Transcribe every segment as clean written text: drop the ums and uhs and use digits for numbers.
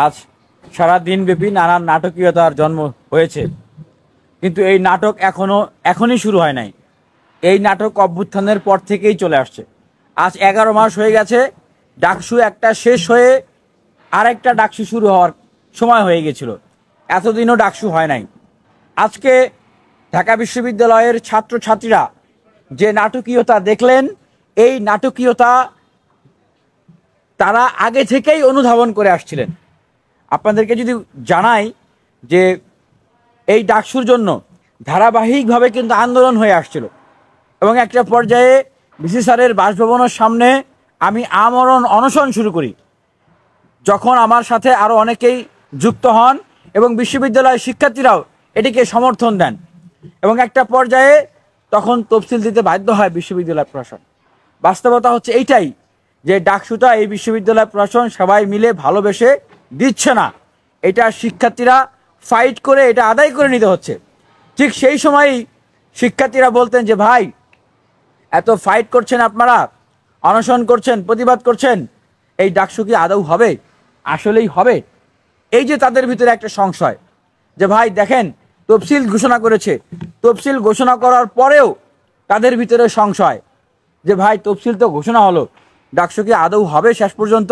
আজ সারা দিনব্যাপী নানান নাটকীয়তার জন্ম হয়েছে, কিন্তু এই নাটক এখনই শুরু হয় নাই। এই নাটক অভ্যুত্থানের পর থেকেই চলে আসছে। আজ 11 মাস হয়ে গেছে। ডাকসু একটা শেষ হয়ে আরেকটা ডাকসু শুরু হওয়ার সময় হয়ে গেছিল, এতদিনও ডাকসু হয় নাই। আজকে ঢাকা বিশ্ববিদ্যালয়ের ছাত্রছাত্রীরা যে নাটকীয়তা দেখলেন, এই নাটকীয়তা তারা আগে থেকেই অনুধাবন করে আসছিলেন। আপনাদেরকে যদি জানাই যে এই ডাকসুর জন্য ধারাবাহিকভাবে কিন্তু আন্দোলন হয়ে আসছিল, এবং একটা পর্যায়ে ভিসি স্যারের বাসভবনের সামনে আমি আমরণ অনশন শুরু করি, যখন আমার সাথে আরও অনেকেই যুক্ত হন এবং বিশ্ববিদ্যালয়ের শিক্ষার্থীরাও এটিকে সমর্থন দেন, এবং একটা পর্যায়ে তখন তফসিল দিতে বাধ্য হয় বিশ্ববিদ্যালয় প্রশাসন। বাস্তবতা হচ্ছে এইটাই যে ডাকসুটা এই বিশ্ববিদ্যালয় প্রশাসন সবাই মিলে ভালোবেসে দিচ্ছে না, এটা শিক্ষার্থীরা ফাইট করে এটা আদায় করে নিতে হচ্ছে। ঠিক সেই সময়ই শিক্ষার্থীরা বলতেন যে ভাই, এত ফাইট করছেন আপনারা, অনশন করছেন, প্রতিবাদ করছেন, এই ডাকসু কি আদৌ হবে, আসলেই হবে? এই যে তাদের ভিতরে একটা সংশয় যে ভাই দেখেন তফসিল ঘোষণা করেছে, তফসিল ঘোষণা করার পরেও তাদের ভিতরে সংশয় যে ভাই তফসিল তো ঘোষণা হলো, ডাকসু কি আদৌ হবে শেষ পর্যন্ত?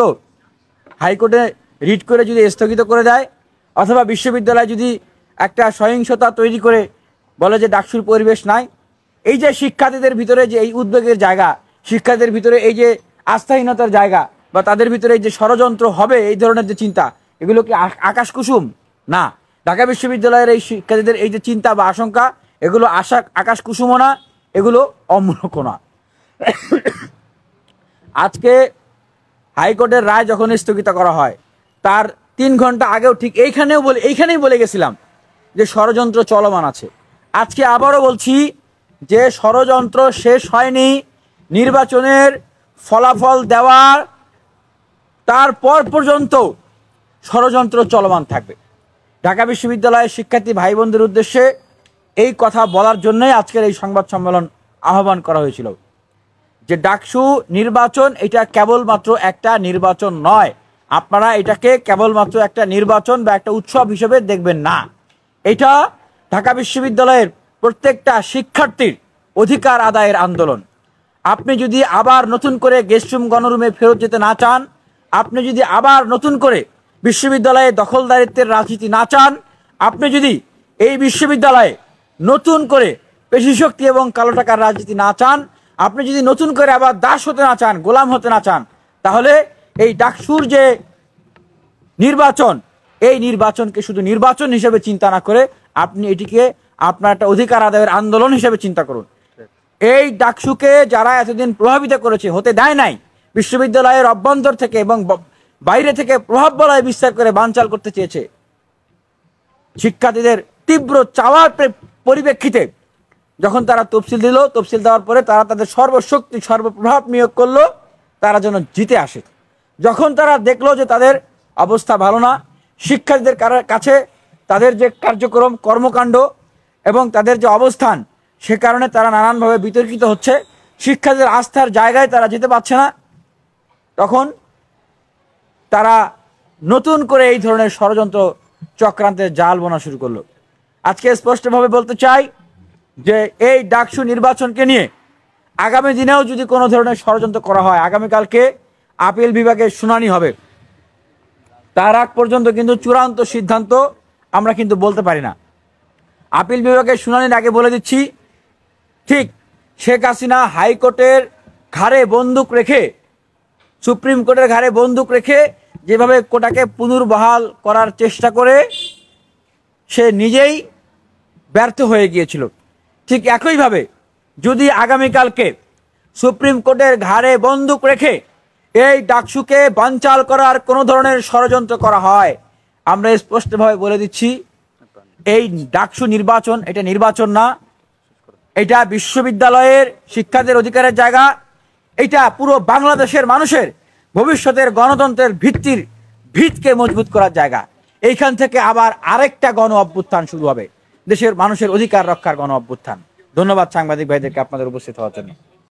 হাইকোর্টে রিট করে যদি স্থগিত করে দেয়, অথবা বিশ্ববিদ্যালয় যদি একটা সহিংসতা তৈরি করে বলে যে ডাকসুর পরিবেশ নাই, এই যে শিক্ষার্থীদের ভিতরে যে এই উদ্বেগের জায়গা, শিক্ষার্থীদের ভিতরে এই যে আস্থাহীনতার জায়গা, বা তাদের ভিতরে এই যে ষড়যন্ত্র হবে এই ধরনের যে চিন্তা, এগুলো কি আকাশ কুসুম? না, ঢাকা বিশ্ববিদ্যালয়ের এই শিক্ষার্থীদের এই যে চিন্তা বা আশঙ্কা, এগুলো আকাশ কুসুমও না, এগুলো অমূলকও না। আজকে হাইকোর্টের রায় যখন স্থগিত করা হয়, তার 3 ঘন্টা আগেও ঠিক এইখানেই বলে গেছিলাম যে ষড়যন্ত্র চলমান আছে। আজকে আবারও বলছি যে ষড়যন্ত্র শেষ হয়নি। নির্বাচনের ফলাফল দেওয়ার তারপর পর্যন্ত ষড়যন্ত্র চলমান থাকবে। ঢাকা বিশ্ববিদ্যালয়ের শিক্ষার্থী ভাই বোনদের উদ্দেশ্যে এই কথা বলার জন্যই আজকের এই সংবাদ সম্মেলন আহ্বান করা হয়েছিল যে ডাকসু নির্বাচন এটা কেবলমাত্র একটা নির্বাচন নয়, আপনারা এটাকে কেবলমাত্র একটা নির্বাচন বা একটা উৎসব হিসেবে দেখবেন না। এটা ঢাকা বিশ্ববিদ্যালয়ের প্রত্যেকটা শিক্ষার্থীর অধিকার আদায়ের আন্দোলন। আপনি যদি আবার নতুন করে গেস্টরুম গণরুমে ফেরত যেতে না চান, আপনি যদি আবার নতুন করে বিশ্ববিদ্যালয়ে দখলদারিত্বের রাজনীতি না চান, আপনি যদি এই বিশ্ববিদ্যালয়ে নতুন করে পেশিশক্তি এবং কালো টাকার রাজনীতি না চান, আপনি যদি নতুন করে আবার দাস হতে না চান, গোলাম হতে না চান, তাহলে এই ডাকসুর যে নির্বাচন, এই নির্বাচনকে শুধু নির্বাচন হিসেবে চিন্তা না করে আপনি এটিকে আপনার একটা অধিকার আদায়ের আন্দোলন হিসেবে চিন্তা করুন। এই ডাকসুকে যারা এতদিন প্রভাবিত করেছে, হতে দেয় নাই, বিশ্ববিদ্যালয়ের অভ্যন্তর থেকে এবং বাইরে থেকে প্রভাব বলয় বিস্তার করে বানচাল করতে চেয়েছে, শিক্ষার্থীদের তীব্র চাওয়ার পরিপ্রেক্ষিতে যখন তারা তফসিল দিল, তফসিল দেওয়ার পরে তারা তাদের সর্বশক্তি সর্বপ্রভাব নিয়োগ করলো তারা যেন জিতে আসে। যখন তারা দেখলো যে তাদের অবস্থা ভালো না, শিক্ষার্থীদের কাছে তাদের যে কার্যক্রম কর্মকাণ্ড এবং তাদের যে অবস্থান, সে কারণে তারা নানানভাবে বিতর্কিত হচ্ছে, শিক্ষার্থীদের আস্থার জায়গায় তারা যেতে পারছে না, তখন তারা নতুন করে এই ধরনের ষড়যন্ত্র চক্রান্তের জাল বোনা শুরু করলো। আজকে স্পষ্টভাবে বলতে চাই যে এই ডাকসু নির্বাচনকে নিয়ে আগামী দিনেও যদি কোনো ধরনের ষড়যন্ত্র করা হয়, আগামীকালকে আপিল বিভাগের শুনানি হবে, তার আগ পর্যন্ত কিন্তু চূড়ান্ত সিদ্ধান্ত আমরা কিন্তু বলতে পারি না। আপিল বিভাগের শুনানির আগে বলে দিচ্ছি, ঠিক শেখ হাসিনা হাইকোর্টের ঘাড়ে বন্দুক রেখে, সুপ্রিম কোর্টের ঘাড়ে বন্দুক রেখে যেভাবে কোটাকে পুনর্বহাল করার চেষ্টা করে সে নিজেই ব্যর্থ হয়ে গিয়েছিল, ঠিক একইভাবে যদি আগামীকালকে সুপ্রিম কোর্টের ঘাড়ে বন্দুক রেখে এই ডাকসুকে বানচাল করার কোনো ধরনের ষড়যন্ত্র করা হয়, আমরা স্পষ্টভাবে বলে দিচ্ছি এই ডাকসু নির্বাচন এটা নির্বাচন না, এটা বিশ্ববিদ্যালয়ের শিক্ষার্থীদের অধিকারের জায়গা, এটা পুরো বাংলাদেশের মানুষের ভবিষ্যতের গণতন্ত্রের ভিতকে মজবুত করার জায়গা। এইখান থেকে আবার আরেকটা গণ অভ্যুত্থান শুরু হবে, দেশের মানুষের অধিকার রক্ষার গণ অভ্যুত্থান। ধন্যবাদ সাংবাদিক ভাইদেরকে আপনাদের উপস্থিত হওয়ার জন্য।